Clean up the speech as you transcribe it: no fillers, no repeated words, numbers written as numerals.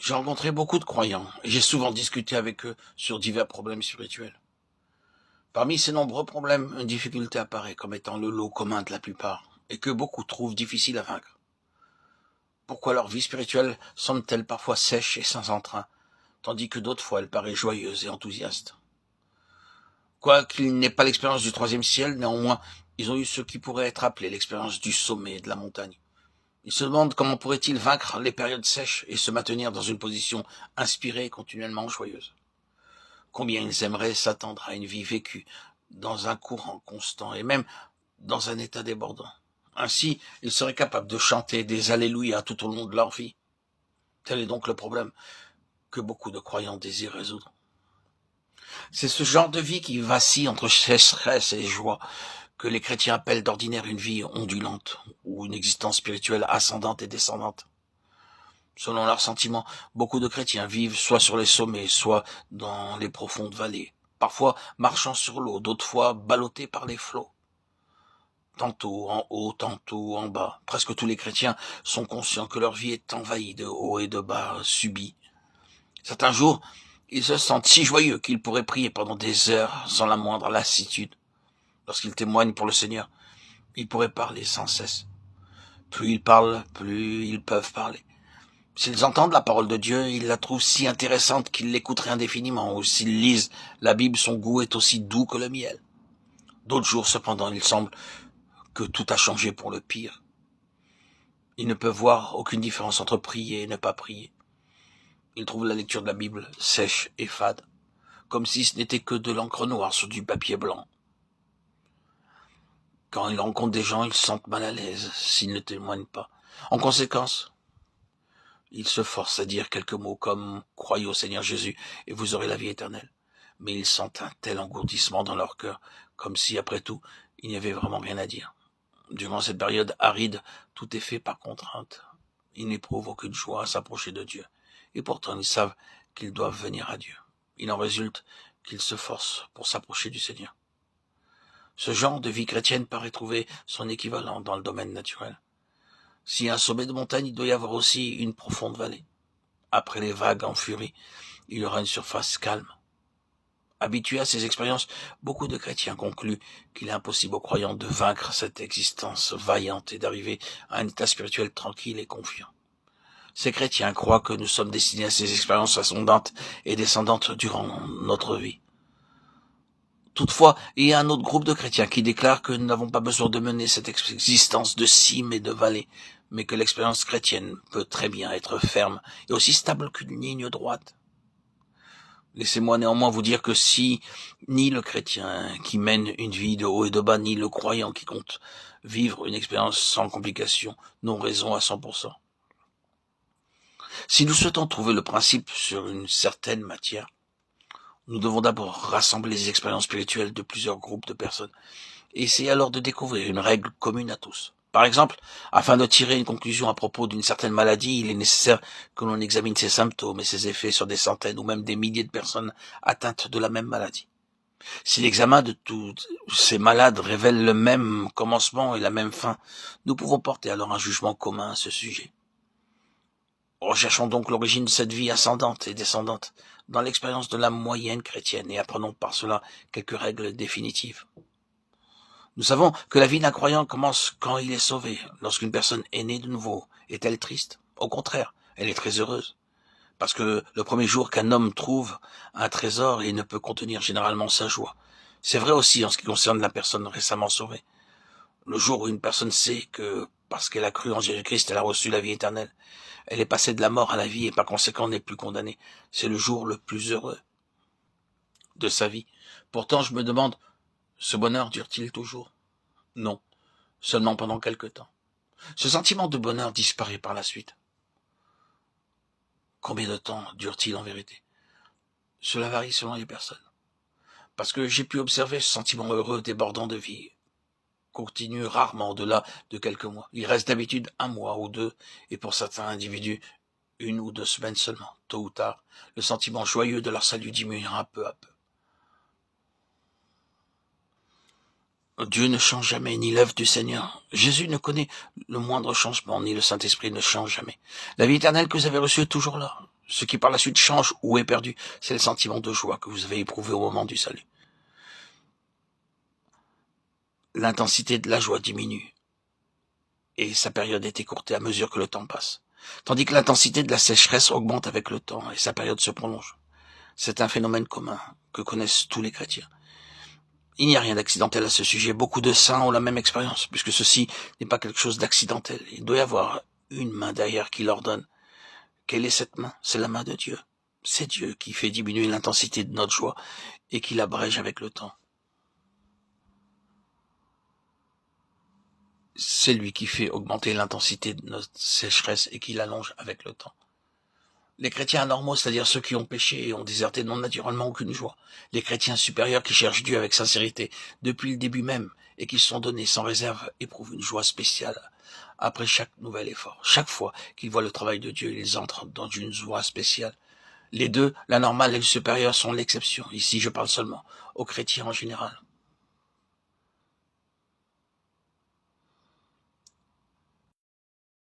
J'ai rencontré beaucoup de croyants et j'ai souvent discuté avec eux sur divers problèmes spirituels. Parmi ces nombreux problèmes, une difficulté apparaît comme étant le lot commun de la plupart et que beaucoup trouvent difficile à vaincre. Pourquoi leur vie spirituelle semble-t-elle parfois sèche et sans entrain, tandis que d'autres fois elle paraît joyeuse et enthousiaste? Quoiqu'ils n'aient pas l'expérience du troisième ciel, néanmoins, ils ont eu ce qui pourrait être appelé l'expérience du sommet de la montagne. Ils se demandent comment pourraient-ils vaincre les périodes sèches et se maintenir dans une position inspirée et continuellement joyeuse. Combien ils aimeraient s'attendre à une vie vécue dans un courant constant et même dans un état débordant. Ainsi, ils seraient capables de chanter des alléluia tout au long de leur vie. Tel est donc le problème que beaucoup de croyants désirent résoudre. C'est ce genre de vie qui vacille entre sécheresse et joie que les chrétiens appellent d'ordinaire une vie ondulante ou une existence spirituelle ascendante et descendante. Selon leurs sentiments, beaucoup de chrétiens vivent soit sur les sommets, soit dans les profondes vallées, parfois marchant sur l'eau, d'autres fois ballottés par les flots. Tantôt en haut, tantôt en bas. Presque tous les chrétiens sont conscients que leur vie est envahie de hauts et de bas subis. Certains jours, ils se sentent si joyeux qu'ils pourraient prier pendant des heures sans la moindre lassitude. Lorsqu'ils témoignent pour le Seigneur, ils pourraient parler sans cesse. Plus ils parlent, plus ils peuvent parler. S'ils entendent la parole de Dieu, ils la trouvent si intéressante qu'ils l'écouteraient indéfiniment, ou s'ils lisent la Bible, son goût est aussi doux que le miel. D'autres jours, cependant, il semble que tout a changé pour le pire. Ils ne peuvent voir aucune différence entre prier et ne pas prier. Ils trouvent la lecture de la Bible sèche et fade, comme si ce n'était que de l'encre noire sur du papier blanc. Quand ils rencontrent des gens, ils se sentent mal à l'aise s'ils ne témoignent pas. En conséquence, ils se forcent à dire quelques mots comme « Croyez au Seigneur Jésus et vous aurez la vie éternelle ». Mais ils sentent un tel engourdissement dans leur cœur, comme si, après tout, il n'y avait vraiment rien à dire. Durant cette période aride, tout est fait par contrainte. Ils n'éprouvent aucune joie à s'approcher de Dieu. Et pourtant, ils savent qu'ils doivent venir à Dieu. Il en résulte qu'ils se forcent pour s'approcher du Seigneur. Ce genre de vie chrétienne paraît trouver son équivalent dans le domaine naturel. Si un sommet de montagne, il doit y avoir aussi une profonde vallée. Après les vagues en furie, il y aura une surface calme. Habitués à ces expériences, beaucoup de chrétiens concluent qu'il est impossible aux croyants de vaincre cette existence vaillante et d'arriver à un état spirituel tranquille et confiant. Ces chrétiens croient que nous sommes destinés à ces expériences ascendantes et descendantes durant notre vie. Toutefois, il y a un autre groupe de chrétiens qui déclarent que nous n'avons pas besoin de mener cette existence de cimes et de vallées, mais que l'expérience chrétienne peut très bien être ferme et aussi stable qu'une ligne droite. Laissez-moi néanmoins vous dire que si ni le chrétien qui mène une vie de haut et de bas, ni le croyant qui compte vivre une expérience sans complications n'ont raison à 100%. Si nous souhaitons trouver le principe sur une certaine matière, nous devons d'abord rassembler les expériences spirituelles de plusieurs groupes de personnes et essayer alors de découvrir une règle commune à tous. Par exemple, afin de tirer une conclusion à propos d'une certaine maladie, il est nécessaire que l'on examine ses symptômes et ses effets sur des centaines ou même des milliers de personnes atteintes de la même maladie. Si l'examen de tous ces malades révèle le même commencement et la même fin, nous pouvons porter alors un jugement commun à ce sujet. Recherchons donc l'origine de cette vie ascendante et descendante dans l'expérience de la moyenne chrétienne et apprenons par cela quelques règles définitives. Nous savons que la vie d'un croyant commence quand il est sauvé. Lorsqu'une personne est née de nouveau, est-elle triste? Au contraire, elle est très heureuse. Parce que le premier jour qu'un homme trouve un trésor, il ne peut contenir généralement sa joie. C'est vrai aussi en ce qui concerne la personne récemment sauvée. Le jour où une personne sait que, parce qu'elle a cru en Jésus-Christ, elle a reçu la vie éternelle, elle est passée de la mort à la vie et par conséquent n'est plus condamnée. C'est le jour le plus heureux de sa vie. Pourtant, je me demande, ce bonheur dure-t-il toujours? Non, seulement pendant quelque temps. Ce sentiment de bonheur disparaît par la suite. Combien de temps dure-t-il en vérité? Cela varie selon les personnes. Parce que j'ai pu observer ce sentiment heureux débordant de vie continue rarement au-delà de quelques mois. Il reste d'habitude un mois ou deux, et pour certains individus, 1 ou 2 semaines seulement. Tôt ou tard, le sentiment joyeux de leur salut diminuera peu à peu. Dieu ne change jamais, ni l'œuvre du Seigneur. Jésus ne connaît le moindre changement, ni le Saint-Esprit ne change jamais. La vie éternelle que vous avez reçue est toujours là. Ce qui par la suite change ou est perdu, c'est le sentiment de joie que vous avez éprouvé au moment du salut. L'intensité de la joie diminue et sa période est écourtée à mesure que le temps passe. Tandis que l'intensité de la sécheresse augmente avec le temps et sa période se prolonge. C'est un phénomène commun que connaissent tous les chrétiens. Il n'y a rien d'accidentel à ce sujet. Beaucoup de saints ont la même expérience, puisque ceci n'est pas quelque chose d'accidentel. Il doit y avoir une main derrière qui l'ordonne. Quelle est cette main? C'est la main de Dieu. C'est Dieu qui fait diminuer l'intensité de notre joie et qui l'abrège avec le temps. C'est lui qui fait augmenter l'intensité de notre sécheresse et qui l'allonge avec le temps. Les chrétiens anormaux, c'est-à-dire ceux qui ont péché et ont déserté, n'ont naturellement aucune joie. Les chrétiens supérieurs qui cherchent Dieu avec sincérité depuis le début même et qui se sont donnés sans réserve éprouvent une joie spéciale après chaque nouvel effort. Chaque fois qu'ils voient le travail de Dieu, ils entrent dans une joie spéciale. Les deux, la normale et le supérieur, sont l'exception. Ici, je parle seulement aux chrétiens en général.